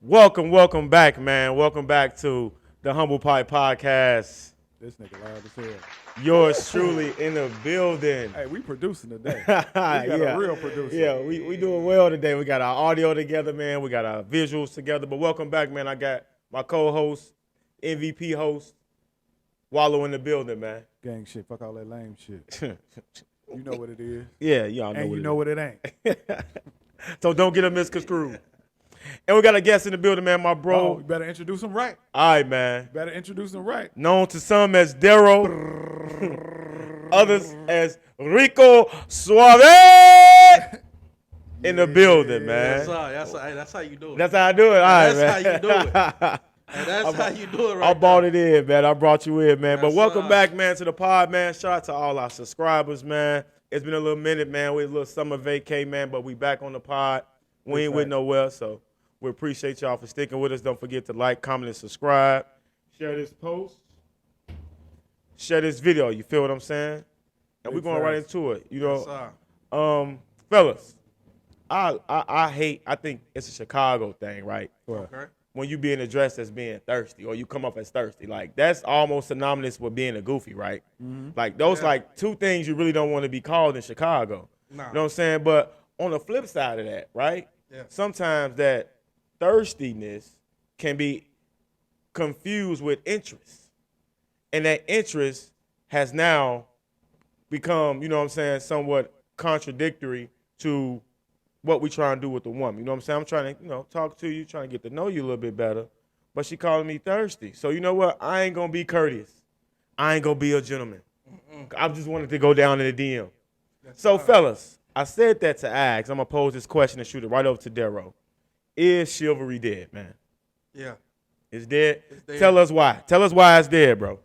Welcome back, man. Welcome back to the Humble Pie Podcast. This nigga loud as hell. Yours truly in the building. Hey, we producing today. We got a real producer. Yeah, we doing well today. We got our audio together, man. We got our visuals together. But welcome back, man. I got my co-host, MVP host, Wallow in the building, man. Gang shit. Fuck all that lame shit. You know what it is. Yeah, y'all know and what you know what it ain't. So don't get a misconstrued. And we got a guest in the building, man, my bro. Oh, you better introduce him right. All right, man. Better introduce him right. Known to some as Dero, others as Rico Suave in the building, man. That's how you do it. That's how I do it. All right, That's man. how you do it. And that's how you do it right I bought it in, man. I brought you in, man. But Yes, welcome sir. back, man, to the pod, man. Shout out to all our subscribers, man. It's been a little minute, man. We had a little summer vacay, man, but we back on the pod. We ain't with nowhere, so we appreciate y'all for sticking with us. Don't forget to like, comment, and subscribe. Share this post. Share this video. You feel what I'm saying? And we're going right into it. You Yes, know, sir. fellas, I think it's a Chicago thing, right? Okay. When you being addressed as being thirsty or you come up as thirsty, like that's almost synonymous with being a goofy, right? Mm-hmm. Like those Yeah. like two things you really don't want to be called in Chicago. Nah. You know what I'm saying? But on the flip side of that, right? Yeah. Sometimes that thirstiness can be confused with interest. And that interest has now become, you know what I'm saying, somewhat contradictory to what we try and do with the woman. You know what I'm saying? I'm trying to, talk to you, trying to get to know you a little bit better. But she calling me thirsty. So you know what? I ain't going to be courteous. I ain't going to be a gentleman. I just wanted to go down in the DM. So, fellas, I said that to ask. I'm going to pose this question and shoot it right over to Dero. Is chivalry dead, man? Yeah. It's dead? It's dead. Tell us why. Tell us why it's dead, bro.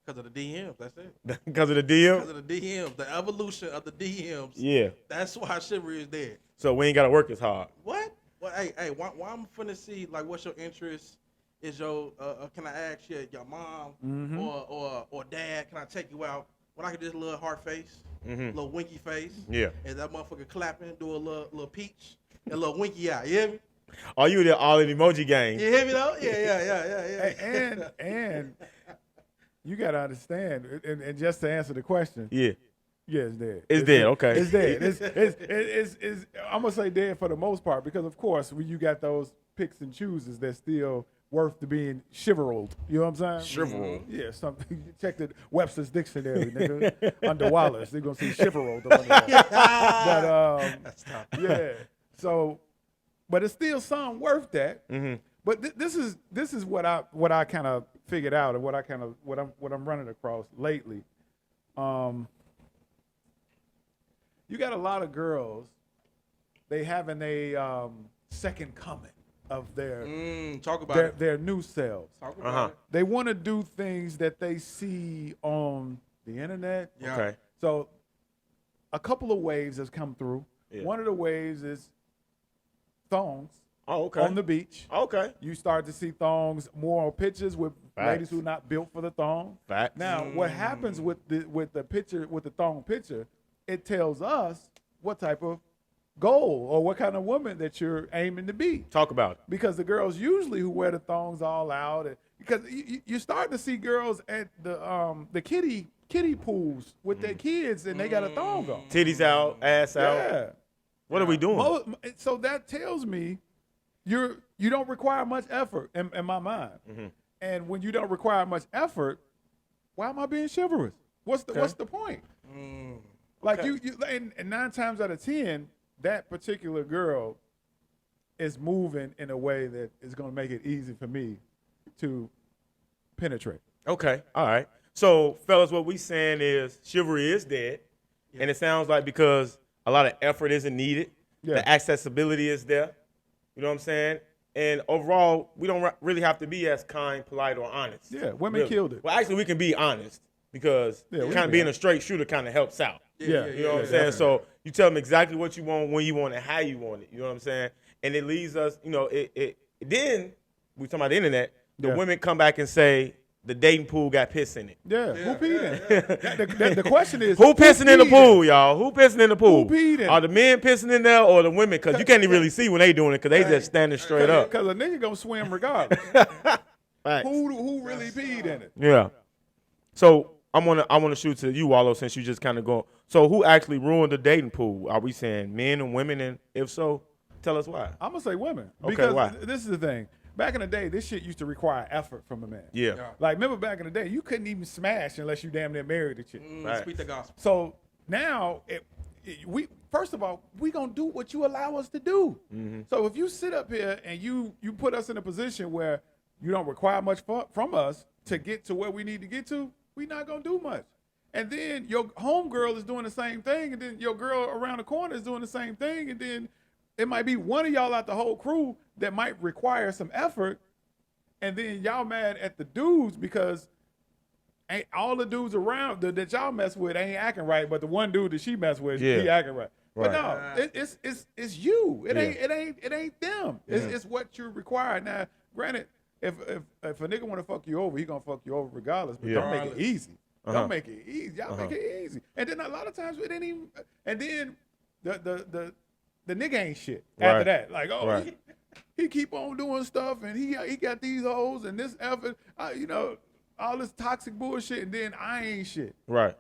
Because of the DMs, that's it. Because of the Because DM? of the DMs, the evolution of the DMs. Yeah. That's why chivalry is dead. So we ain't got to work as hard. What? Well, hey, why I'm finna see like what's your interest? Is your can I ask your mom Mm-hmm. or dad? Can I take you out? When I can just a little heart face, little winky face, Yeah. and that motherfucker clapping, do a little peach, and a little winky eye. You hear me? Are you the all in emoji game? You hear me though? Yeah. Hey, and you got to understand, and just to answer the question, Yeah. yeah, it's dead. It's dead, okay. It's dead. It's I'm going to say dead for the most part because, of course, when you got those picks and chooses, they're still worth to being chivalroled. You know what I'm saying? Chivalroled. Yeah, something. Check the Webster's Dictionary, nigga. Under Wallace, they're going to see chivalroled under that. But, That's tough. yeah. So, but it's still some worth that. Mm-hmm. But this is what I kind of figured out and what I'm running across lately. You got a lot of girls. They having a second coming of their Talk about it. their new selves. Talk about it. They want to do things that they see on the internet. Yeah. Okay. So, a couple of waves has come through. Yeah. One of the waves is thongs Oh, okay. on the beach. Okay. You start to see thongs more on pictures with Facts. ladies who are not built for the thong. Facts. Now, what happens with the picture, with the thong picture, it tells us what type of goal or what kind of woman that you're aiming to be. Talk about it. Because the girls usually who wear the thongs all out, because you're starting to see girls at the kiddie pools with their kids and they got a thong on. Titties out, ass out. Yeah. What are we doing? So that tells me you don't require much effort in my mind. Mm-hmm. And when you don't require much effort, why am I being chivalrous? What's the point? Like Okay. you and 9 times out of 10, that particular girl is moving in a way that is going to make it easy for me to penetrate. Okay. All right. So, fellas, what we saying is chivalry is dead. And it sounds like because a lot of effort isn't needed. Yeah. The accessibility is there. You know what I'm saying? And overall, we don't really have to be as kind, polite, or honest. Yeah, women killed it. Well, actually, we can be honest because Yeah, we kind can of be being a straight shooter kind of helps out. Yeah. You know what I'm saying? So you tell them exactly what you want, when you want it, how you want it. You know what I'm saying? And it leads us, then we talking about the internet. The Yeah. women come back and say, the dating pool got piss in it. Yeah, who peed in it? The question is, Who pissing in the pool, y'all? Who pissing in the pool? Who peed in Are it? the men pissing in there or the women? Because you can't even really see when they doing it because they just standing straight up. Because a nigga gonna swim regardless. Right. Who really peed in it? Yeah. So I wanna shoot to you, Wallow, since you just kind of go. So who actually ruined the dating pool? Are we saying men and women? And if so, tell us why. I'm gonna say women. Okay, Because why? this is the thing. Back in the day, this shit used to require effort from a man. Yeah. Like, remember back in the day, you couldn't even smash unless you damn near married the chick. Right. Speak the gospel. So now, we first of all, we gonna do what you allow us to do. So if you sit up here and you put us in a position where you don't require much from us to get to where we need to get to, we not gonna do much. And then your homegirl is doing the same thing, and then your girl around the corner is doing the same thing, and then it might be one of y'all out the whole crew that might require some effort, and then y'all mad at the dudes because ain't all the dudes around that y'all mess with ain't acting right, but the one dude that she mess with, he acting right. But no, it's you. It ain't them. It's what you require. Now, granted, if a nigga want to fuck you over, he gonna fuck you over regardless. But don't make it easy. Don't make it easy. Y'all make it easy. And then a lot of times it ain't even. And then the nigga ain't shit after that. Like, he keep on doing stuff, and he got these hoes and this effort, all this toxic bullshit, and then I ain't shit. Right.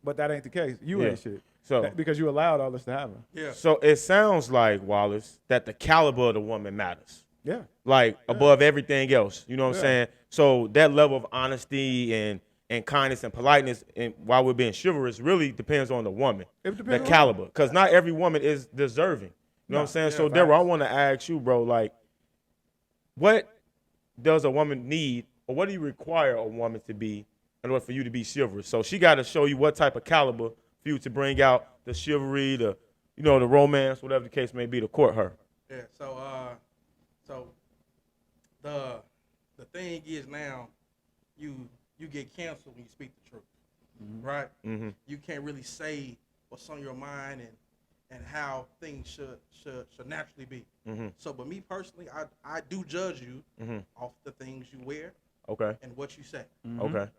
But that ain't the case. You ain't shit. So because you allowed all this to happen. Yeah. So it sounds like, Wallace, that the caliber of the woman matters. Yeah. Like above everything else. You know what I'm saying? So that level of honesty and kindness and politeness, and while we're being chivalrous, really depends on the woman. It depends the caliber. Because not every woman is deserving. You know what I'm saying? So Deborah, I want to ask you, bro, like, what does a woman need, or what do you require a woman to be in order for you to be chivalrous? So she got to show you what type of caliber for you to bring out the chivalry, the romance, whatever the case may be, to court her. Yeah. So the thing is now, you get canceled when you speak the truth, right? Mm-hmm. You can't really say what's on your mind and how things should naturally be. Mm-hmm. So, but me personally, I do judge you off the things you wear, and what you say. Mm-hmm. Okay.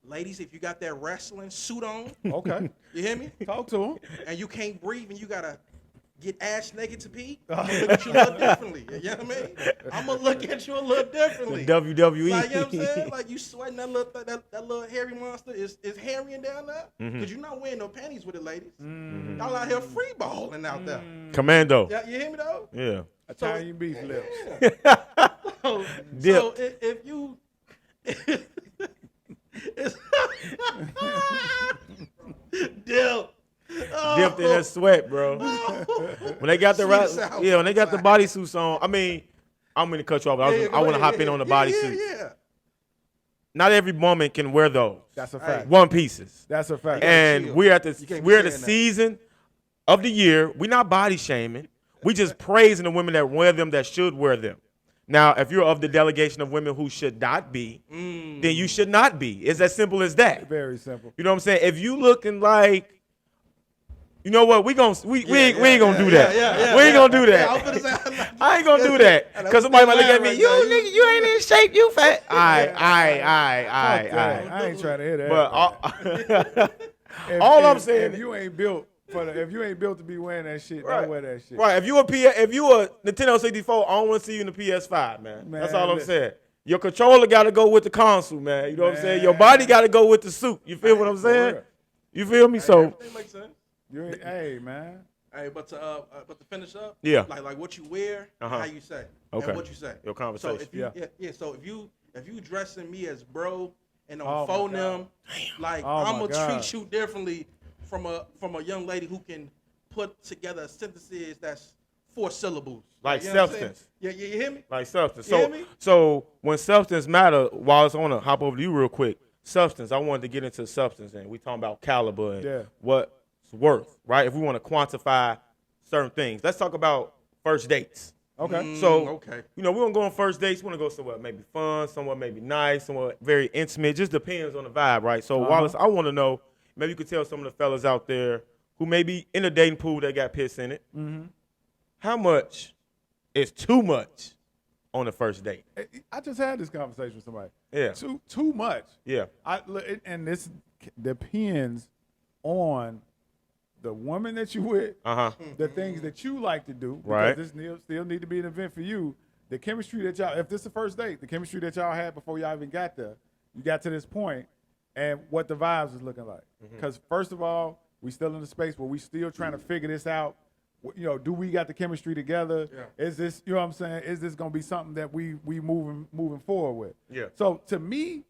Ladies, if you got that wrestling suit on, okay, you hear me? Talk to him. And you can't breathe, and you gotta get ass naked to pee, I'm gonna look at you a little differently. You know what I mean? I'm gonna look at you a little differently. The WWE. Like, you know what I'm saying? Like, you sweating that little hairy monster is harrying down there? Because you're not wearing no panties with it, ladies. Y'all out here free balling out there. Commando. Yeah, you hear me, though? Yeah. Italian beef lips. Yeah. so if you... Dip. Dipped in that sweat, bro. When they got the when they got the bodysuits on, I mean, I'm gonna cut you off. I want to hop in on the bodysuits. Yeah. Not every woman can wear those. That's a fact. One pieces. That's a fact. And we're at the saying season of the year. We're not body shaming. We just praising the women that wear them, that should wear them. Now, if you're of the delegation of women who should not be, then you should not be. It's as simple as that. Very simple. You know what I'm saying? If you looking like, you know what? We ain't gonna do that. We ain't gonna do that. I ain't gonna do that. Because somebody might look at me, you nigga, you ain't in shape, you fat. I ain't trying to hear that. But all I'm saying, if you ain't built to be wearing that shit, don't wear that shit. Right. If you a Nintendo 64, I don't want to see you in the PS5, man. That's all I'm saying. Your controller got to go with the console, man. You know what I'm saying? Your body got to go with the suit. You feel what I'm saying? You feel me? So Everything makes sense. Hey, man. Hey, but to finish up, yeah, like what you wear, how you say, and what you say. Your conversation. So so if you dressing me as bro and on phone them, like I'm gonna treat you differently from a young lady who can put together sentences that's 4 syllables. Like you know substance. Yeah, you hear me? Like substance. You hear me? So when substance matter, Wallace, I want to hop over to you real quick. Substance. I wanted to get into substance, and we talking about caliber and what's worth, right? If we want to quantify certain things, let's talk about first dates. Okay. So, we want to go on first dates. We want to go somewhere maybe fun, somewhere maybe nice, somewhere very intimate. Just depends on the vibe, right? So, Wallace, I want to know, maybe you could tell some of the fellas out there who may be in a dating pool that got piss in it, how much is too much on the first date? I just had this conversation with somebody. Yeah. Too much. Yeah. And this depends on the woman that you with, the things that you like to do, because Right. this still need to be an event for you. The chemistry that y'all, if this is the first date, the chemistry that y'all had before y'all even got there, you got to this point, and what the vibes is looking like. Because first of all, we still in the space where we still trying to figure this out. You know, do we got the chemistry together? Yeah. Is this, you know what I'm saying? Is this gonna be something that we moving forward with? Yeah. So to me,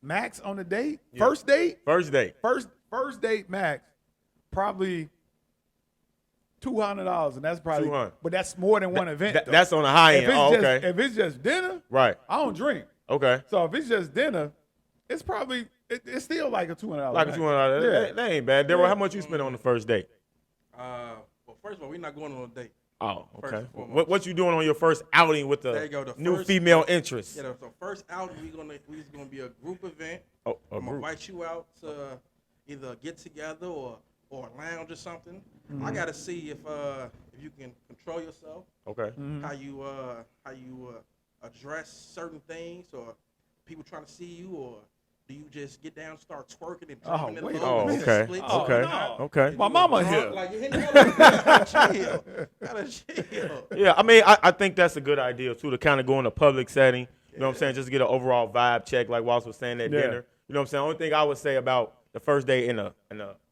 max on the date, Yeah. first date, First date. first date max, probably $200, and that's probably, $200. but that's more than one event. though. That's on the high if end. it's Oh, just, okay. if it's just dinner, Right. I don't drink. Okay. So if it's just dinner, it's probably it's still like a $200. Like max. $200. Yeah. That ain't bad. Daryl, Yeah. how much you spend on the first date? Well, first of all, we're not going on a date. Oh, First okay. and foremost. What you doing on your first outing with There you go, the the new first- female interest? Yeah, the first outing we're gonna be a group event. Oh, a I'm gonna group. invite you out to either get together or a lounge or something. Mm-hmm. I gotta see if you can control yourself, Okay. how you address certain things, or people trying to see you, or do you just get down and start twerking and dropping it wait. low? Oh, and okay. splits Oh, or Okay. not? Okay. My mama Drunk, here. Like, you gotta chill. Gotta chill. Yeah, I mean, I think that's a good idea too, to kind of go in a public setting. You know what I'm saying? Just to get an overall vibe check, like Walls was saying at Yeah. dinner. You know what I'm saying? Only thing I would say about the first day in a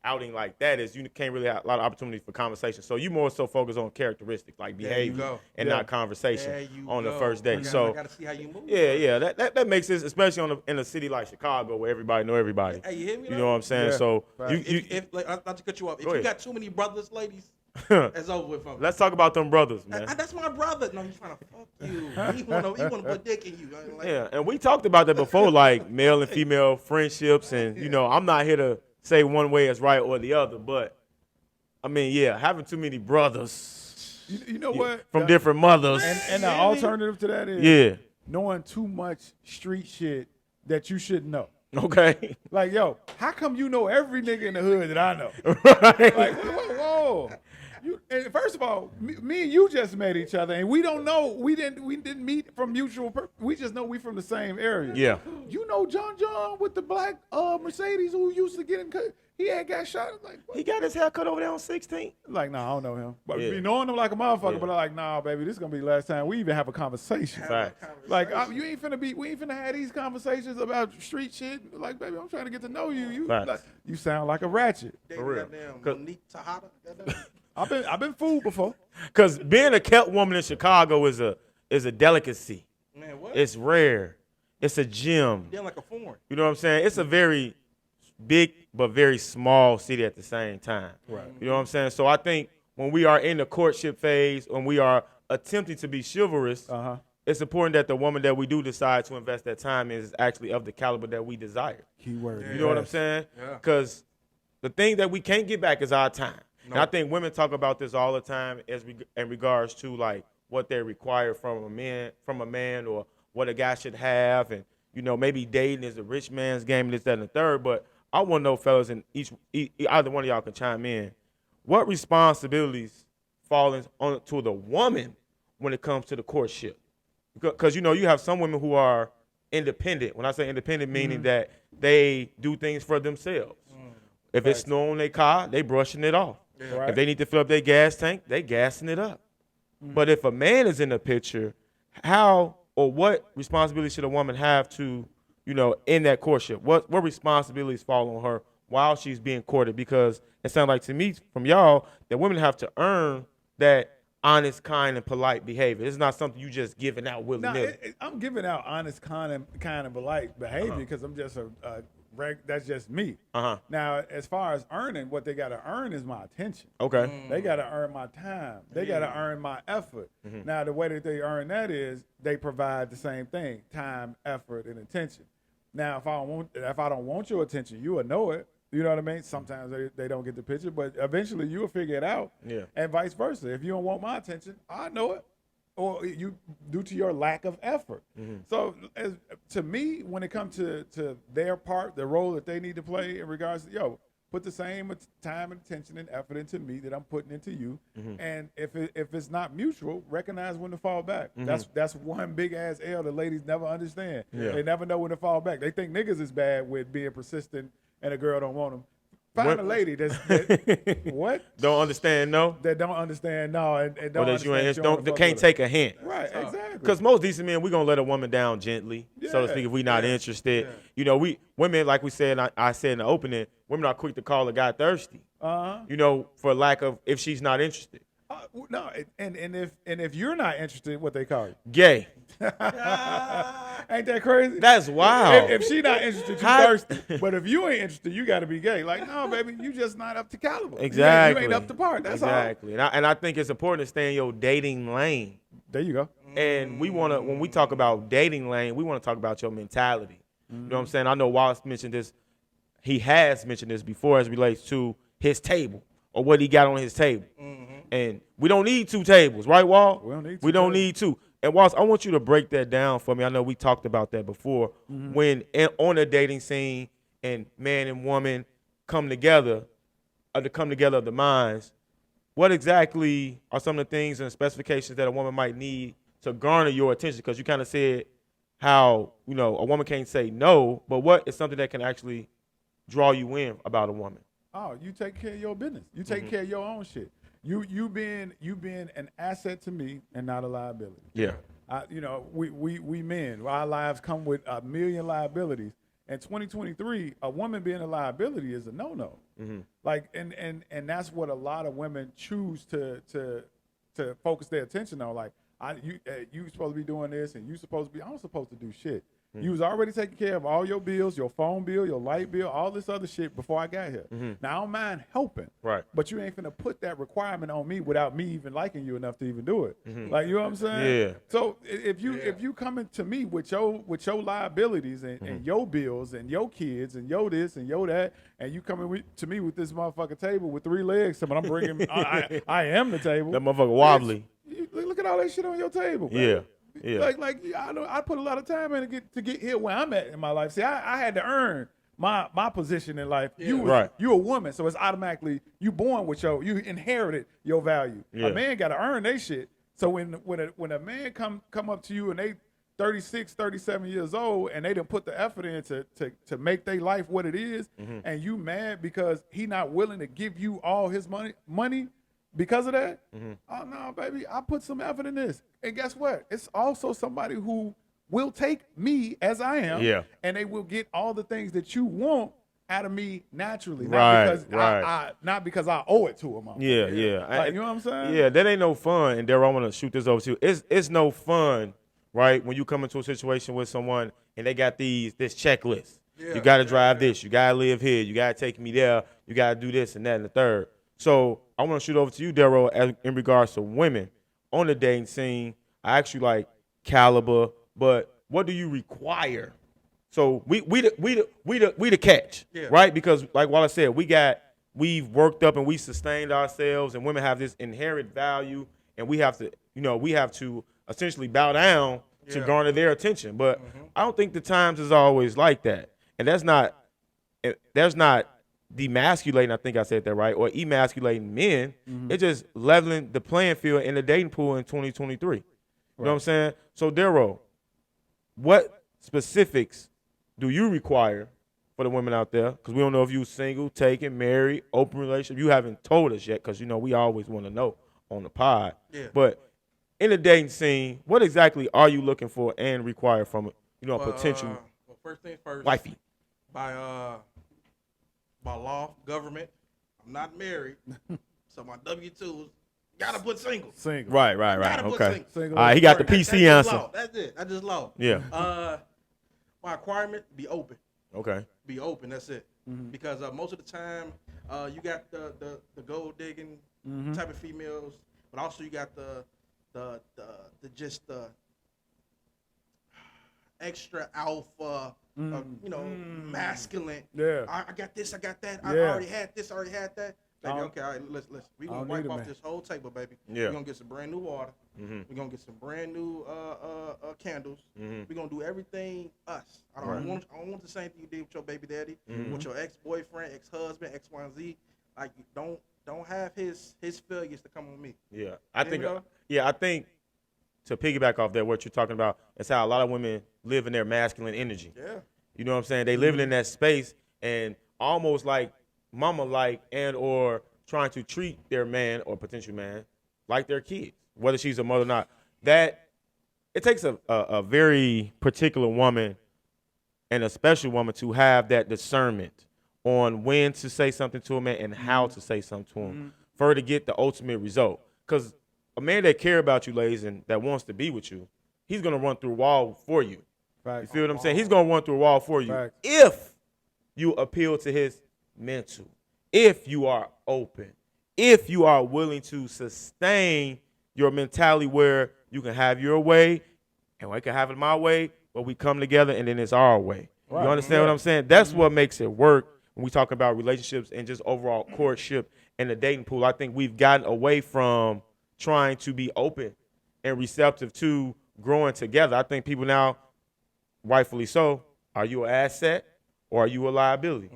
outing like that is you can't really have a lot of opportunities for conversation. So you more so focus on characteristics like There you behavior go. and Yeah. not conversation There you on the go. first date. I So gotta see how you move. yeah, that makes sense, especially in a city like Chicago where everybody know everybody. Hey, you hear me? You know what I'm saying? Yeah. So Right. If like, not to cut you off, if Go you ahead. got too many brothers, ladies, you it's over with. For me. let's talk about them brothers, man. That's my brother. No, he's trying to fuck you. He wanna put dick in you. Like, Yeah, and we talked about that before, like male and female friendships, and you know, I'm not here to say one way is right or the other, but I mean, yeah, having too many brothers You know what? from different mothers, And the alternative to that is yeah, knowing too much street shit that you shouldn't know. okay, Like, yo, how come you know every nigga in the hood that I know? right, Like, whoa. And first of all, me and you just met each other, and we don't know. We didn't meet from mutual. We just know we from the same area. yeah, You know John with the black Mercedes who used to get in. He had got shot. Like, what? he got his hair cut over there on 16. Like, nah, I don't know him. But Yeah. be knowing him like a motherfucker, Yeah. but I'm like, nah, baby, this is gonna be the last time we even have a conversation. Facts. Like, we ain't finna have these conversations about street shit. Like, baby, I'm trying to get to know you. Facts. Like, you sound like a ratchet. they For real. goddamn 'Cause- Monique Tejada. Goddamn. I've been fooled before. Because being a kept woman in Chicago is a delicacy. Man, what? It's rare. It's a gem. They're like a foreign. You know what I'm saying? It's a very big but very small city at the same time. Right. You know what I'm saying? So I think when we are in the courtship phase, when we are attempting to be chivalrous, it's important that the woman that we do decide to invest that time in is actually of the caliber that we desire. Keyword. You know what I'm saying? Yeah. Because the thing that we can't get back is our time. And No. I think women talk about this all the time in regards to like what they require from a man, or what a guy should have, and you know maybe dating is a rich man's game, this, that, and the third. But I want to know, fellas, and either one of y'all can chime in. What responsibilities fall on to the woman when it comes to the courtship? Because you know you have some women who are independent. When I say independent, meaning that they do things for themselves. If it's snow on their car, they brushing it off. Yeah. Right. If they need to fill up their gas tank, they gassing it up. But if a man is in the picture, how or what responsibility should a woman have to, you know, in that courtship? What responsibilities fall on her while she's being courted? Because it sounds like to me from y'all that women have to earn that honest, kind, and polite behavior. It's not something you just giving out willy Now, nilly. I'm giving out honest, kind, and polite behavior because I'm just that's just me. Now, as far as earning, what they got to earn is my attention. Okay. They got to earn my time. They got to earn my effort. Now, the way that they earn that is they provide the same thing: time, effort, and attention. Now, if I don't want your attention, you will know it. You know what I mean? Sometimes they don't get the picture, but eventually you will figure it out. Yeah. And vice versa. If you don't want my attention, I know it. Or you due to your lack of effort. So to me, when it comes to their part, the role that they need to play in regards to, put the same time and attention and effort into me that I'm putting into you. And if it's not mutual, recognize when to fall back. That's one big ass L that ladies never understand. Yeah. They never know when to fall back. They think niggas is bad with being persistent and a girl don't want them. Find a lady that what? Don't understand, no? That don't understand, no, and Or don't that you ain't, understand don't, can't take a hint. right, exactly. Because most decent men, we're going to let a woman down gently, so to Yeah. speak, if we not interested. You know, women, like we said, I said in the opening, women are quick to call a guy thirsty, you know, for lack of, if she's not interested. No, and if you're not interested, what they call you? Gay. Ain't that crazy? That's wild. If she not interested, you thirsty. But if you ain't interested, you got to be gay. Like, no, baby, you just not up to caliber. Exactly. You ain't up to par. That's exactly. And I think it's important to stay in your dating lane. There you go. And we want to, when we talk about dating lane, we want to talk about your mentality. You know what I'm saying? I know Wallace mentioned this. He has mentioned this before as it relates to his table or what he got on his table. And we don't need two tables, right, Wall? We don't need two. And Wallace, I want you to break that down for me. I know we talked about that before. When on a dating scene and man and woman come together, of the minds, what exactly are some of the things and specifications that a woman might need to garner your attention? Because you kind of said how, you know, a woman can't say no, but what is something that can actually draw you in about a woman? Oh, you take care of your business. You take care of your own shit. You being an asset to me and not a liability. Yeah. You know, we men, our lives come with a million liabilities. In 2023, a woman being a liability is a no-no. Like, and that's what a lot of women choose to focus their attention on. Like, you supposed to be doing this, and I'm supposed to do shit. You was already taking care of all your bills, your phone bill, your light bill, all this other shit before I got here. Now, I don't mind helping, Right. but you ain't finna put that requirement on me without me even liking you enough to even do it. Like, you know what I'm saying? Yeah. So if you coming to me with your liabilities and your bills and your kids and your this and your that, and you coming to me with this motherfucking table with 3 legs, but I'm bringing I am the table. That motherfucker wobbly. Look at all that shit on your table. Man. Yeah. Yeah. Like I put a lot of time in to get here where I'm at in my life. See, I had to earn my position in life. Yeah. You a woman, so it's automatically you born with you inherited your value. Yeah. A man got to earn their shit. So when a man come up to you and they 36, 37 years old and they done put the effort in to make their life what it is, and you mad because he not willing to give you all his money because of that? Oh no, baby, I put some effort in this. And guess what? It's also somebody who will take me as I am, and they will get all the things that you want out of me naturally, not because I owe it to them. Yeah. Like, you know what I'm saying? Yeah, that ain't no fun. And Daryl, I want to shoot this over to you. It's no fun, right, when you come into a situation with someone and they got this checklist. You got to drive this. You got to live here. You got to take me there. You got to do this and that and the third. So I want to shoot over to you, Daryl, in regards to women on the dating scene. I ask you like caliber, but what do you require? So we the catch, right? Because like Wallace said, we've worked up and we sustained ourselves, and women have this inherent value, and we have to essentially bow down to garner their attention. But I don't think the times is always like that, and that's not demasculating, I think I said that right, or emasculating men. It's just leveling the playing field in the dating pool in 2023. You know what I'm saying? So, Daryl, what specifics do you require for the women out there? Because we don't know if you single, taken, married, open relationship. You haven't told us yet because, we always want to know on the pod. Yeah. But in the dating scene, what exactly are you looking for and require from a potential first thing first, wifey? By law, government, I'm not married, so my W-2s gotta put single. Right. Gotta Okay. Put single. All right, he got the PC answer. That's it. That's just law. Yeah. My requirement, be open. Okay. Be open. That's it. Because most of the time, you got the gold digging type of females, but also you got the extra alpha. Masculine. Yeah. I got this, I got that. I already had this, I already had that. Baby, okay, all right, listen. We're I gonna don't wipe need it, off man. this whole table, baby. Yeah. We're gonna get some brand new water. We're gonna get some brand new candles. We're gonna do everything us. I don't want the same thing you did with your baby daddy, with your ex-boyfriend, ex-husband, X, Y, and Z. Like, don't have his failures to come on me. Yeah, I think to piggyback off that, what you're talking about is how a lot of women live in their masculine energy. Yeah. You know what I'm saying? They living in that space and almost like mama-like and or trying to treat their man or potential man like their kids, whether she's a mother or not. That it takes a very particular woman and a special woman to have that discernment on when to say something to a man and how to say something to him for her to get the ultimate result. Because a man that care about you, ladies, and that wants to be with you, he's going to run through a wall for you. Facts. You feel what I'm saying? He's going to run through a wall for you. Facts. If you appeal to his mental, if you are open, if you are willing to sustain your mentality where you can have your way and I can have it my way, but we come together and then it's our way. Right. You understand what I'm saying? That's what makes it work when we talk about relationships and just overall courtship and the dating pool. I think we've gotten away from trying to be open and receptive to growing together. I think people now, rightfully so, are you an asset or are you a liability?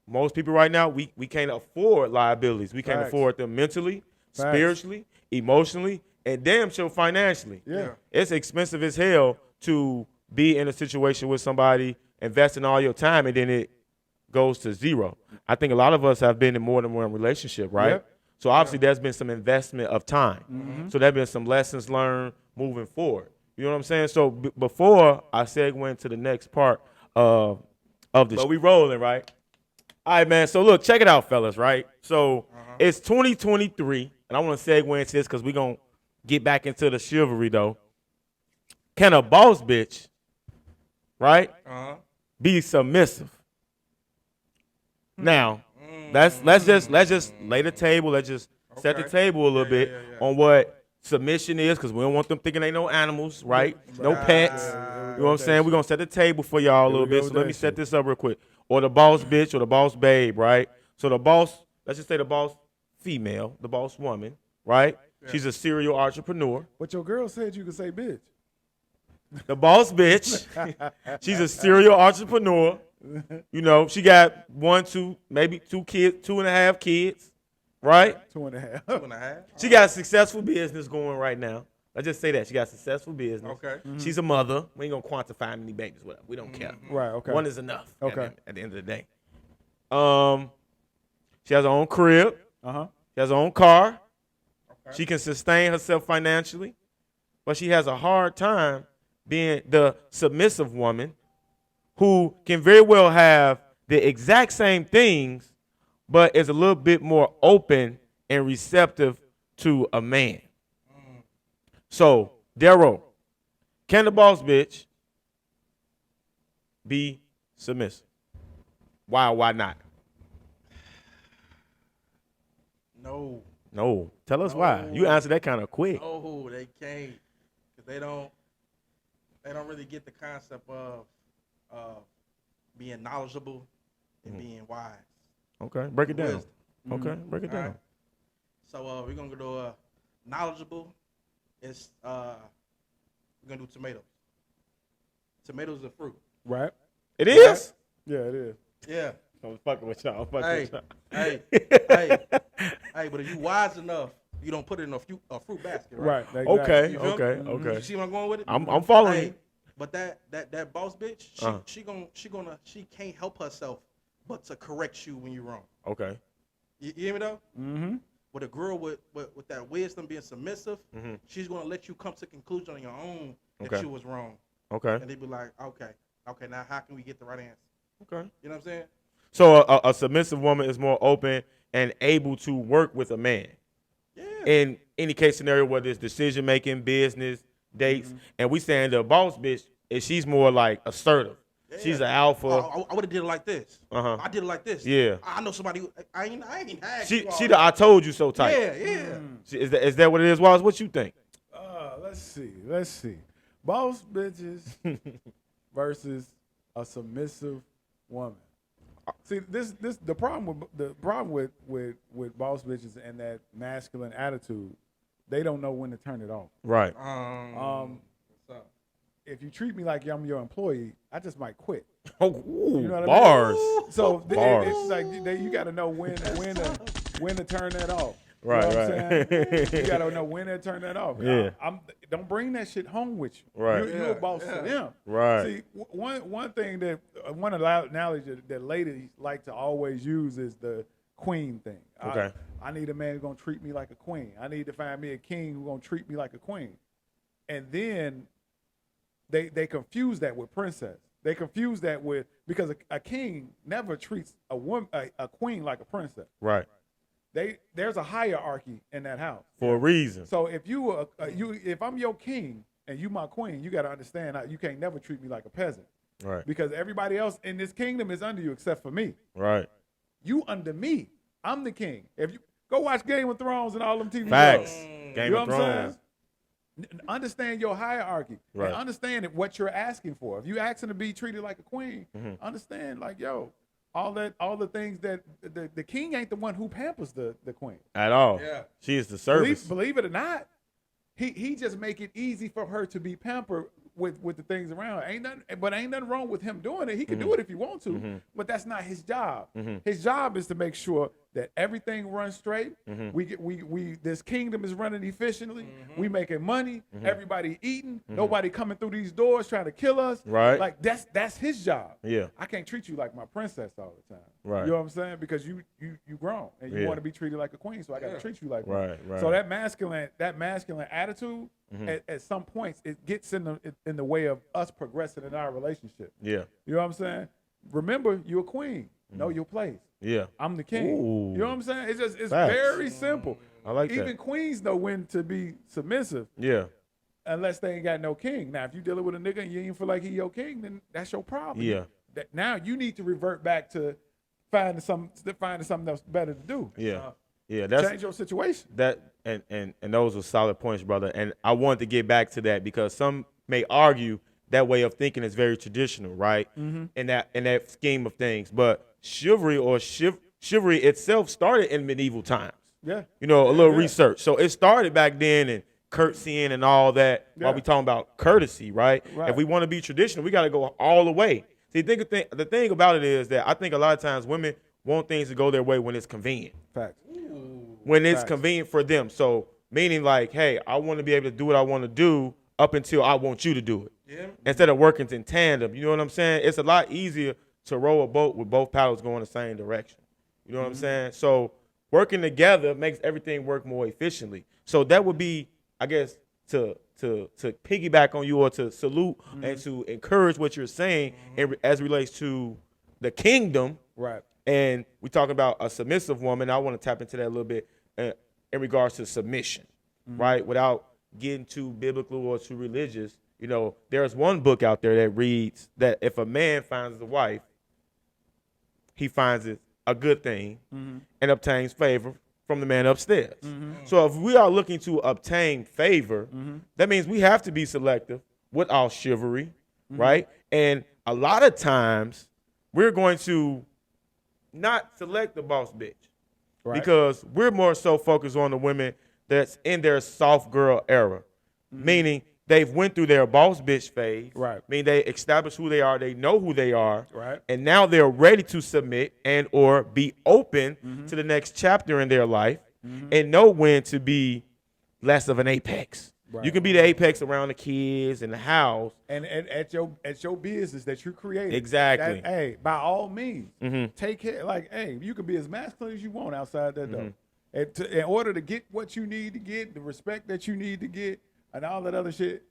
Most people right now, we can't afford liabilities. We can't Facts. afford them mentally, Facts. spiritually, emotionally, and damn sure financially. Yeah. It's expensive as hell to be in a situation with somebody, investing all your time, and then it goes to zero. I think a lot of us have been in more than one relationship, right? Yep. So obviously there's been some investment of time. So there have been some lessons learned moving forward. You know what I'm saying? So before I segue into the next part of the show, we rolling, right? All right, man. So look, check it out, fellas, right? So it's 2023, and I want to segue into this because we're going to get back into the chivalry, though. Can a boss bitch, right, be submissive? Now, let's just lay the table. Let's just set the table a little bit on what submission is, because we don't want them thinking they no animals, right? No pets. You know what I'm saying? We're going to set the table for y'all a little bit. So let me set this up real quick. Or the boss bitch or the boss babe, right? So the boss, let's just say the boss female, the boss woman, right? Yeah. She's a serial entrepreneur. But your girl said you could say bitch. The boss bitch, she's a serial entrepreneur. You know, she got 1, 2, maybe 2 kids, 2.5 kids, right? 2.5. 2.5. She got a successful business going right now. Let's just say that. She got a successful business. Okay. She's a mother. We ain't going to quantify how many babies, whatever. We don't care. Right, okay. One is enough. Okay. At the end of the day. She has her own crib. She has her own car. Okay. She can sustain herself financially. But she has a hard time being the submissive woman who can very well have the exact same things, but is a little bit more open and receptive to a man. So, Darryl, can the boss bitch be submissive? Why or why not? No. Tell us why. You answered that kind of quick. No, they can't. Because they don't really get the concept of being knowledgeable and being wise. Okay, break it down. Wisdom. Okay, break it down. Right. So we're gonna go to knowledgeable. It's we're gonna do tomatoes. Tomatoes are fruit. Right. It is? Yeah, it is. Yeah. I'm fucking with y'all. Hey, but if you wise enough, you don't put it in a fruit basket, right? Right. Okay, You feel me? okay. You see where I'm going with it? I'm following you. But that boss bitch, she can't help herself but to correct you when you're wrong. Okay. You hear me though? Mm-hmm. With a girl with that wisdom, being submissive, she's gonna let you come to conclusion on your own that you was wrong. Okay. And they be like, okay, now how can we get the right answer? Okay. You know what I'm saying? So a submissive woman is more open and able to work with a man. Yeah. In any case scenario, whether it's decision making, business, dates, and we saying the boss bitch is she's more like assertive. Yeah. She's an alpha. I would have did it like this. I did it like this. Yeah. I know somebody who I ain't had. She the I told you so type. Yeah. Is that what it is, Wallace? What you think? Let's see. Boss bitches versus a submissive woman. See, this the problem with boss bitches and that masculine attitude, they don't know when to turn it off. Right. What's up? If you treat me like I'm your employee, I just might quit. Oh, ooh, You know what bars. I mean? So Bars. it's like you got to know when to turn that off. You Right, know what I'm right. saying? You got to know when to turn that off. Yeah. Don't bring that shit home with you. Right. You're a boss to them. Right. See, one thing that one analogy that ladies like to always use is the queen thing. Okay. I need a man who's gonna treat me like a queen. I need to find me a king who's gonna treat me like a queen. And then they confuse that with princess. They confuse that with because a king never treats a queen like a princess. Right. There's a hierarchy in that house For a reason. So if if I'm your king and you my queen, you got to understand you can't never treat me like a peasant. Right. Because everybody else in this kingdom is under you except for me. Right. You under me. I'm the king. If you go watch Game of Thrones and all them TV Facts. shows. Game You know of what I'm Thrones. saying? Understand your hierarchy Right. and understand what you're asking for. If you asking to be treated like a queen, Mm-hmm. understand like all the things that the king ain't the one who pampers the queen. At all. Yeah. She is the service. Believe it or not, he just make it easy for her to be pampered with the things around. Ain't nothing wrong with him doing it. He can do it if he wants to, but that's not his job. His job is to make sure that everything runs straight. We this kingdom is running efficiently. We making money. Everybody eating. Nobody coming through these doors trying to kill us. Right. Like that's his job. Yeah. I can't treat you like my princess all the time. Right. You know what I'm saying? Because you grown and you Yeah. want to be treated like a queen, so I got to treat you like one. Right, right. So that masculine attitude at some points it gets in the way of us progressing in our relationship. Yeah. You know what I'm saying? Remember, you're a queen. Know your place. Yeah. I'm the king. Ooh. You know what I'm saying? It's Facts. very simple. I like Even that. queens know when to be submissive Yeah. unless they ain't got no king. Now, if you dealing with a nigga and you ain't feel like he your king, then that's your problem. Yeah. Now you need to revert back to finding something else better to do. Yeah. Yeah. That's Change your situation. that and those are solid points, brother. And I wanted to get back to that because some may argue that way of thinking is very traditional, right? In that scheme of things. But chivalry or chivalry itself started in medieval times. Yeah. You know, a little yeah. research. So it started back then and curtsying and all that. Yeah. While we talking about courtesy, right? Right. If we want to be traditional, we got to go all the way. See, the thing about it is that I think a lot of times women want things to go their way when it's convenient. Facts. When it's Facts. convenient for them. So meaning like, hey, I want to be able to do what I want to do up until I want you to do it. Yeah. Instead of working in tandem. You know what I'm saying? It's a lot easier to row a boat with both paddles going the same direction. You know what I'm saying? So working together makes everything work more efficiently. So that would be, I guess, to piggyback on you or to salute and to encourage what you're saying as it relates to the kingdom. Right. And we're talking about a submissive woman. I want to tap into that a little bit in regards to submission, right? Without getting too biblical or too religious. You know, there's one book out there that reads that if a man finds a wife, he finds it a good thing and obtains favor from the man upstairs. So if we are looking to obtain favor, that means we have to be selective with our chivalry, right? And a lot of times we're going to not select the boss bitch because we're more so focused on the women that's in their soft girl era, meaning they've went through their boss bitch phase, Right. meaning they established who they are, they know who they are, Right. and now they're ready to submit and or be open to the next chapter in their life and know when to be less of an apex. Right. You can be the apex around the kids and the house. And at your business that you created. Exactly. Hey, by all means, take care. Like, hey, you can be as masculine as you want outside that door. And in order to get what you need to get, the respect that you need to get, and all that other shit,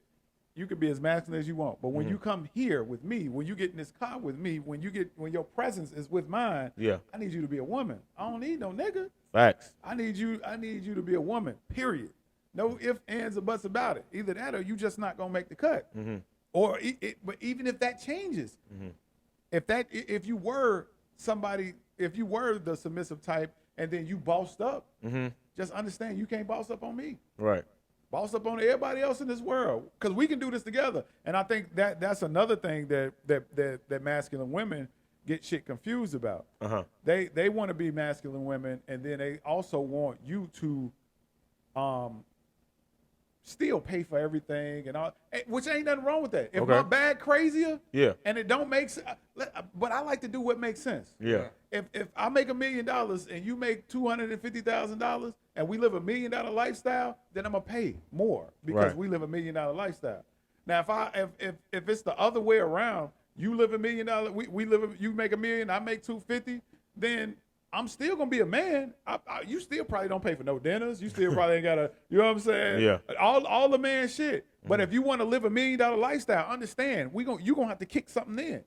you can be as masculine as you want. But when you come here with me, when you get in this car with me, when your presence is with mine, I need you to be a woman. I don't need no nigga. Facts. I need you to be a woman. Period. No ifs, ands, or buts about it. Either that or you just not gonna make the cut. Or but even if that changes, if you were the submissive type and then you bossed up, just understand you can't boss up on me. Right. Boss up on everybody else in this world because we can do this together. And I think that's another thing that masculine women get shit confused about. Uh-huh. They want to be masculine women, and then they also want you to still pay for everything and all, which ain't nothing wrong with that. If Okay. my bag crazier, Yeah. and it don't make sense, but I like to do what makes sense. Yeah. If I make $1 million and you make $250,000 and we live $1 million lifestyle, then I'm gonna pay more because Right. we live $1 million lifestyle. Now, if it's the other way around, you live $1 million, you make $1 million, I make $250, then I'm still gonna be a man. You still probably don't pay for no dinners. You still probably ain't gotta, you know what I'm saying? Yeah. All the man shit. But if you want to live $1 million lifestyle, understand you gonna have to kick something in.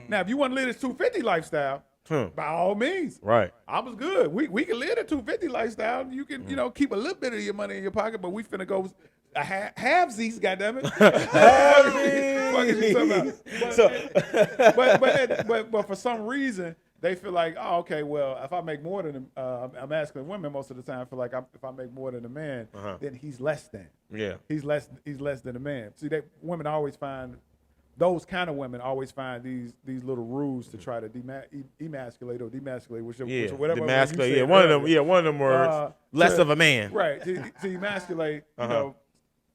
Now, if you want to live this 250 lifestyle, by all means, Right. I was good. We can live the 250 lifestyle. You can keep a little bit of your money in your pocket, but we finna go halvesies, goddammit. Fuck is you talking about? But for some reason, they feel like, oh, okay, well, if I make more than a masculine woman, most of the time, I feel like if I make more than a man, then he's less than. Yeah. He's less than a man. See, women always find, those kind of women always find these little rules to try to emasculate or demasculate, whatever. Demasculate. Yeah, one of them words. Less of a man. Right. To emasculate,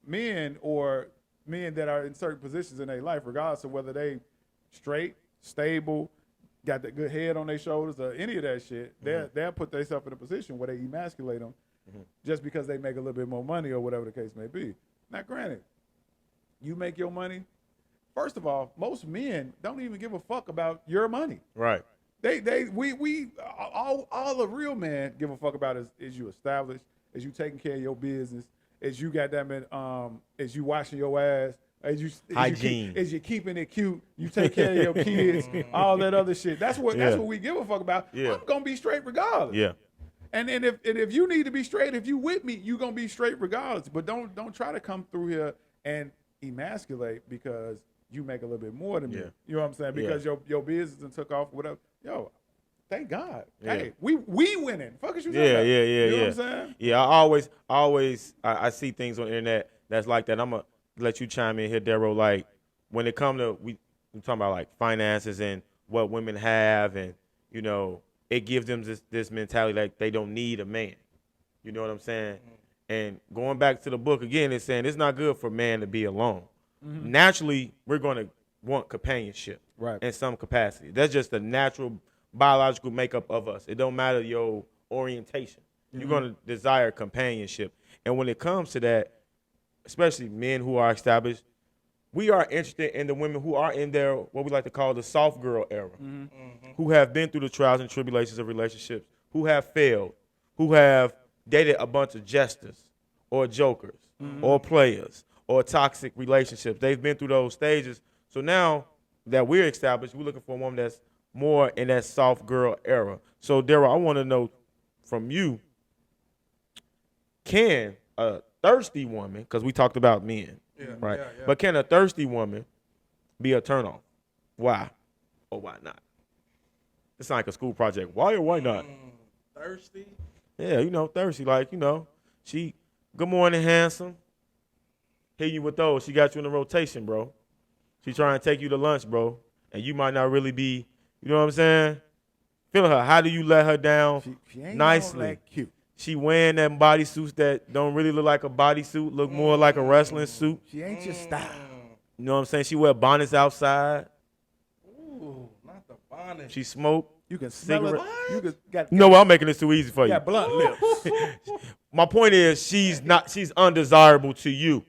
men or men that are in certain positions in their life, regardless of whether they straight, stable, got that good head on their shoulders or any of that shit, they'll put themselves in a position where they emasculate them just because they make a little bit more money or whatever the case may be. Now, granted, you make your money. First of all, most men don't even give a fuck about your money. Right. All the real men give a fuck about is you established, is you taking care of your business, is you is you washing your ass, hygiene, is you keeping it cute, you take care of your kids, all that other shit. That's what we give a fuck about. Yeah. I'm gonna be straight regardless. Yeah. And if you need to be straight, if you with me, you gonna be straight regardless. But don't try to come through here and emasculate because you make a little bit more than me. You know what I'm saying? Because your business and took off, whatever. Yo, thank God. Yeah. Hey, we winning. Fuck is you talking Yeah, about? yeah, You know yeah. what I'm saying? Yeah, I always see things on the internet that's like that. I'm gonna let you chime in here, Darryl. Like when it come to we talking about like finances and what women have, and it gives them this mentality like they don't need a man. You know what I'm saying? And going back to the book again, it's saying it's not good for man to be alone. Naturally, we're going to want companionship in some capacity. That's just the natural biological makeup of us. It don't matter your orientation. You're going to desire companionship. And when it comes to that, especially men who are established, we are interested in the women who are in their, what we like to call the soft girl era, who have been through the trials and tribulations of relationships, who have failed, who have dated a bunch of jesters or jokers or players or toxic relationships. They've been through those stages. So now that we're established, we're looking for a woman that's more in that soft girl era. So, Darryl, I want to know from you, can a thirsty woman, because we talked about men, right? Yeah. But can a thirsty woman be a turnoff? Why or why not? It's like a school project. Why or why not? Thirsty? Yeah, thirsty. Like, she, good morning, handsome. Hit you with those. She got you in the rotation, bro. She trying to take you to lunch, bro. And you might not really be, you know what I'm saying? Feel her. How do you let her down she ain't nicely? all that cute. She wearing them bodysuits that don't really look like a bodysuit, look more like a wrestling suit. She ain't your style. You know what I'm saying? She wear bonnets outside. Ooh, not the bonnet. She smoke. You can smell cigarette. it. You can got. No, I'm making this too easy for you. Got blunt lips. My point is she's undesirable to you.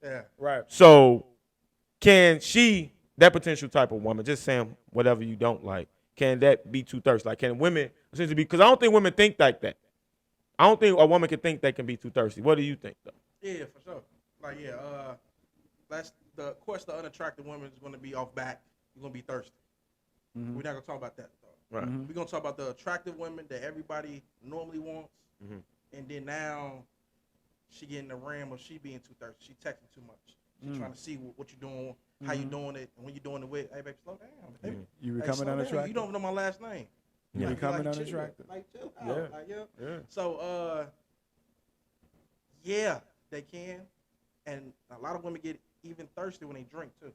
Yeah. Right. So can she, that potential type of woman, just saying whatever you don't like, can that be too thirsty? Like, can women essentially be, because I don't think women think like that. I don't think a woman can think they can be too thirsty. What do you think, though? Yeah, for sure. Like, that's of course, the unattractive woman is going to be off back. You're going to be thirsty. We're not going to talk about that, though. Right. We're going to talk about the attractive women that everybody normally wants. And then now she getting the ram of she being too thirsty. She texting too much. She trying to see what you're doing, how you doing it, and when you're doing it with, hey, baby, slow down. Baby. You Hey, becoming slow down. unattractive. You don't know my last name. You Like, becoming like, chill. unattractive. Like, chill out. Yeah. Like, Yeah. So, yeah, they can. And a lot of women get even thirsty when they drink, too.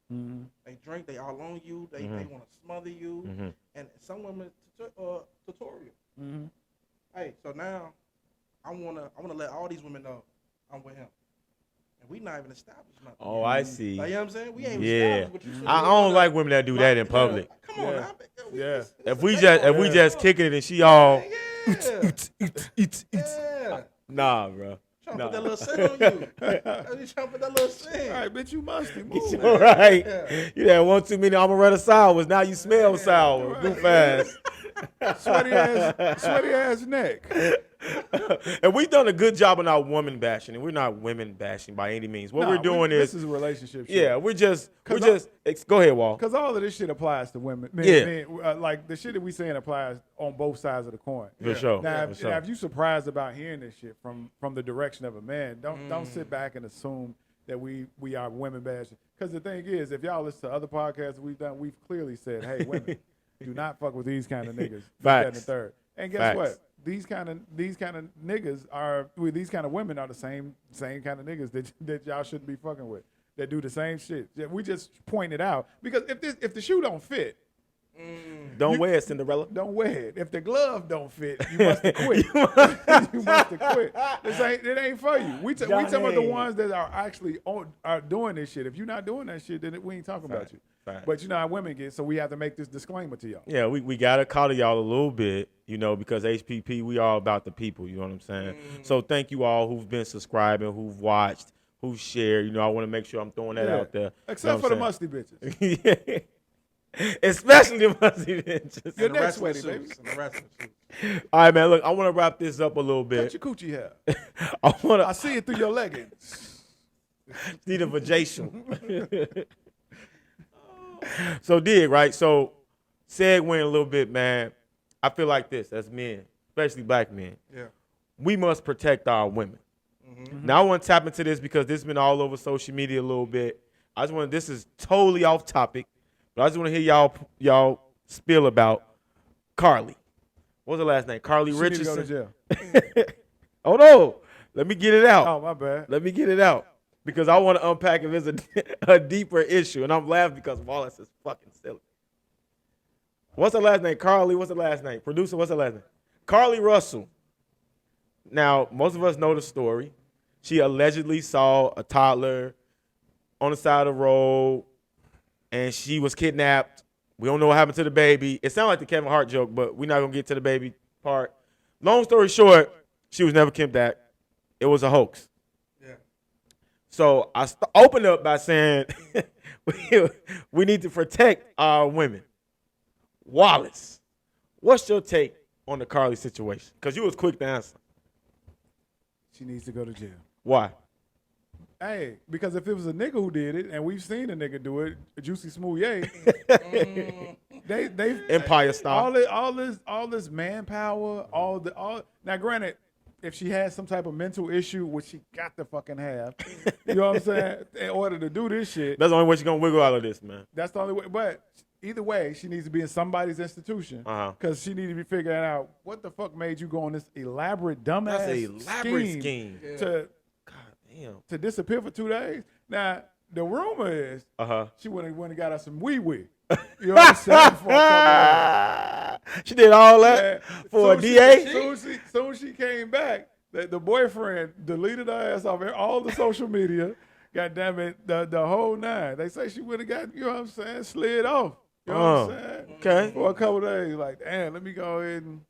They drink, they all on you, they want to smother you, and some women tutorial. Hey, so now I wanna let all these women know I'm with him. And we not even established nothing. Oh, I see. Like, you know what I'm saying? We ain't Yeah. established what you said. I don't like women that do that in public. Come on, now. If we just kicking it and she all Yeah. nah, bro. Trying to put that little sin on you. You trying to put that little sin. All right, bitch, you musty. Move. All right. You had one too many amaretto sours. Now you smell sour. Right. Too fast. Sweaty ass neck. And we've done a good job on our woman bashing, and we're not women bashing by any means. What we're doing this is a relationship shit. yeah, we're just go ahead, Wall. Because all of this shit applies to women. Like the shit that we saying applies on both sides of the coin. For sure. Now, For sure. if you surprised about hearing this shit from the direction of a man, don't sit back and assume that we are women bashing. Because the thing is, if y'all listen to other podcasts we've done, we've clearly said, hey, women, do not fuck with these kind of niggas. That, and the third. And guess what? These kind of niggas are these kind of women are the same kind of niggas that y'all shouldn't be fucking with. That do the same shit. We just point it out because if the shoe don't fit, don't wear it, Cinderella. Don't wear it. If the glove don't fit, you must have quit. You must have quit. It ain't for you. We talking about the ones that are actually are doing this shit. If you're not doing that shit, then we ain't talking about you. But you know how women get, so we have to make this disclaimer to y'all. Yeah, we got to call to y'all a little bit, because HPP, we all about the people, you know what I'm saying? So thank you all who've been subscribing, who've watched, who've shared. I want to make sure I'm throwing that out there. Except for the musty bitches. Yeah. Especially the musty bitches. Your neck sweaty, baby. All right, man, look, I want to wrap this up a little bit. Cut your coochie hair. I see it through your leggings. See the vajacial. So right? So segueing a little bit, man. I feel like this as men, especially black men. Yeah. We must protect our women. Now I want to tap into this because this has been all over social media a little bit. This is totally off topic, but I just want to hear y'all spill about Carly. What's her last name? Carly Richardson. She need to go to jail. Hold on. Let me get it out. Oh, my bad. Let me get it out. Because I want to unpack if it's a deeper issue. And I'm laughing because Wallace is fucking silly. What's her last name? Carly, what's her last name? Producer, what's her last name? Carly Russell. Now, most of us know the story. She allegedly saw a toddler on the side of the road, and she was kidnapped. We don't know what happened to the baby. It sounds like the Kevin Hart joke, but we're not going to get to the baby part. Long story short, she was never kidnapped. It was a hoax. So I opened up by saying we need to protect our women. Wallace, what's your take on the Carly situation? Because you was quick to answer. She needs to go to jail. Why? Hey, because if it was a nigga who did it, and we've seen a nigga do it, Juicy Smoothie, they Empire style. All this manpower, now granted, if she has some type of mental issue, which she got to fucking have, you know what I'm saying, in order to do this shit. That's the only way she's going to wiggle out of this, man. That's the only way. But either way, she needs to be in somebody's institution because she needs to be figuring out what the fuck made you go on this elaborate dumbass scheme. To disappear for 2 days. Now, the rumor is she went and got us some wee-wee. You know what I'm saying? For a couple she did all that for a DA? Soon she came back, the boyfriend deleted her ass off all the social media. God damn it, the whole nine. They say she would have got, you know what I'm saying, slid off. You know what I'm saying? Okay. For a couple days. Like, damn, let me go ahead and.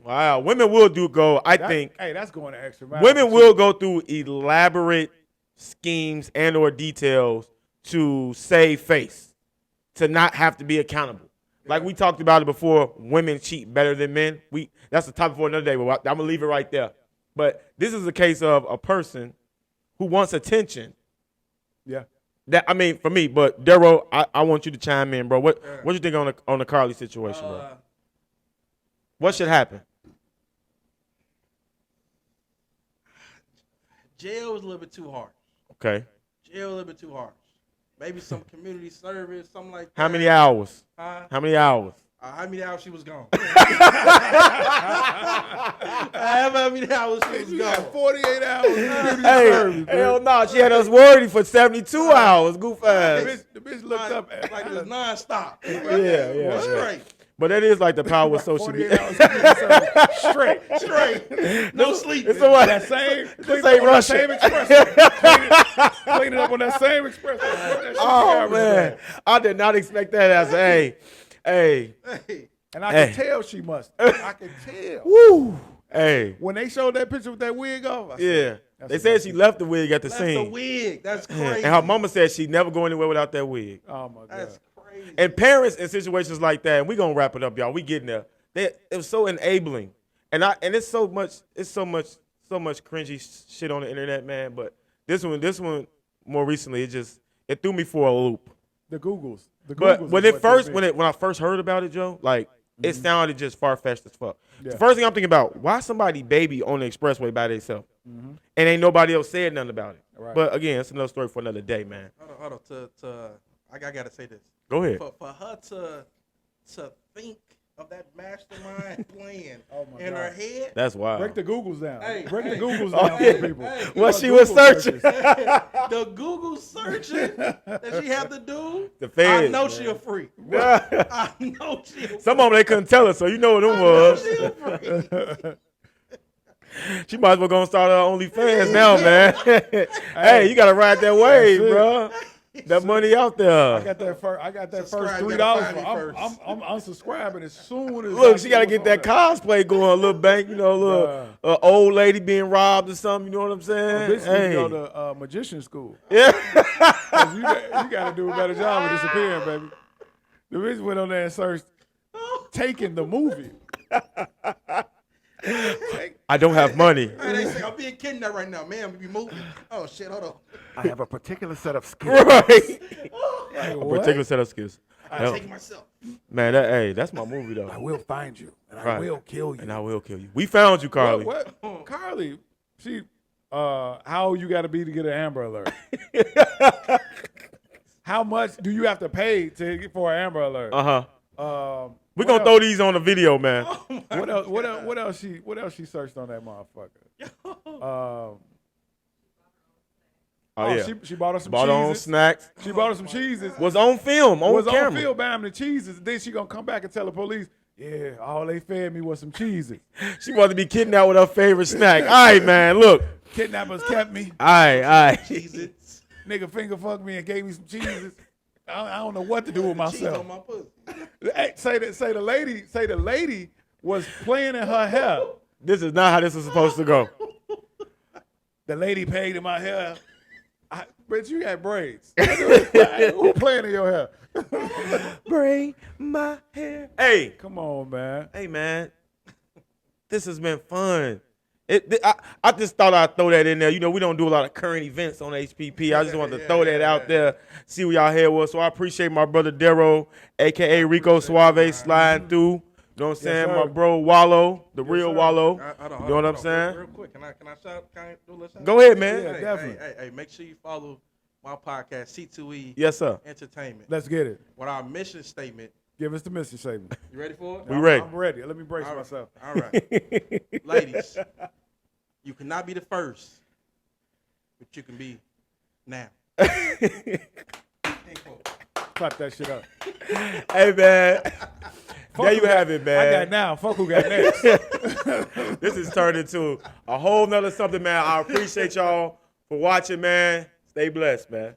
Wow. Women will I think. Hey, that's going to extra mile. Women will go through elaborate schemes and or details to save face, to not have to be accountable. Like we talked about it before, women cheat better than men. That's the topic for another day, but I'm going to leave it right there. But this is a case of a person who wants attention. Yeah. For me, but Darryl, I want you to chime in, bro. What you think on the Carly situation, bro? What should happen? Jail is a little bit too harsh. Okay. Jail a little bit too harsh. Maybe some community service, something like that. How many hours? Huh? How many hours? How many hours she was gone? How many hours she was You gone? got 48 hours. community Hey, service, hell bitch. no, she had us worried for 72 hours. Goof ass. The bitch looked up at Like it was nonstop. Yeah. Straight. But that is like the power of social 48 media. hours community service. Straight. Straight. No sleep. It's a what? That same, This clean ain't it up on that Russia. same espresso. Clean it up on that same espresso. That shit Oh garbage man, bag. I did not expect that as hey. Hey. And I Hey. can tell she must. I can tell. Woo. Hey. When they showed that picture with that wig off, I said, Yeah. That's They a said must she be. left the wig at the That's the scene. wig. That's And crazy. her mama said she'd never go anywhere without that wig. oh my God. That's crazy. And parents in situations like that, and we gonna wrap it up, y'all. We getting there. It was so enabling, and it's so much cringy shit on the internet, man. But this one more recently, it threw me for a loop. The Googles. The Googles But is when what I first heard about it, Joe, like it sounded just far fetched as fuck. Yeah. The first thing I'm thinking about, why somebody baby on the expressway by themselves, and ain't nobody else said nothing about it. Right. But again, it's another story for another day, man. Hold on. I gotta say this. Go ahead. For her to think of that mastermind plan Oh my in God. her head. That's wild. Break the Googles down. Hey, Break hey. the Googles Oh, down yeah. for people. Hey. What Fuck she was Google searching. searches. The Google searching that she had to do. The feds, I know man. she a freak. Some I know she a freak. of them they couldn't tell us, so you know what them I know was. she a freak. She might as well go and start her OnlyFans now, man. Hey, you gotta ride that wave, it. bro. That money out there. I got that Subscribe, first you $3. gotta find me I'm unsubscribing as soon as. Look, I she see gotta what's get on that there. cosplay going, a little bank, you know, a little old lady being robbed or something. You know what I'm saying? Bitch need to Hey. go to magician school. Yeah. 'Cause you got to do a better job of disappearing, baby. The bitch went on there and searched Taking the movie. I don't have money. Hey, they say I'm being kidnapped right now, man. We be moving. Oh shit, hold on. I have a particular set of skills. Right. Like, A what? particular set of skills. I'm Hell, taking myself. man, that's my movie though. I will find you and I Right. will kill you. And I will kill you. We found you, Carly. What? Carly, she, how you got to be to get an Amber Alert? How much do you have to pay for an Amber Alert? Uh-huh. We're What gonna else? throw these on the video, man. What else? What else she searched on that motherfucker? Oh, yeah. She bought her some Bought on cheeses. snacks. She bought her some cheeses. Was on film, on was camera. on field buying the cheeses. Then she gonna come back and tell the police, yeah, all they fed me was some cheeses. She wanted to be kidnapped with her favorite snack. All right, man, look. Kidnappers kept me. All right. Jesus. Nigga finger fucked me and gave me some cheeses. I don't know what to do with Cheese myself. on my pussy. Hey, say the lady was playing in her hair. This is not how this is supposed to go. The lady paid in my hair. But you got braids. Who playing in your hair? Bring my hair. Hey, Come on, man. hey, man. This has been fun. I just thought I'd throw that in there. You know, we don't do a lot of current events on HPP. I just wanted to throw that out there, see what y'all head was. So I appreciate my brother Darrow, a.k.a. Rico Suave, sliding through. You know what I'm saying? sir. My bro Wallow, the real Wallow. Hold on, You know what I'm saying? Real quick, can I shout? Can I do a little shout? Go ahead, man. Yeah, definitely. Hey, make sure you follow my podcast, C2E Yes, sir. Entertainment. Let's get it. With our mission statement. Give us the mission statement. You ready for it? We ready. I'm ready. Let me brace All right. myself. All right. Ladies, you cannot be the first, but you can be now. Clap that shit up. Hey, man. Fuck There who you have it, man. I got now. Fuck who got next. This has turned into a whole nother something, man. I appreciate y'all for watching, man. Stay blessed, man.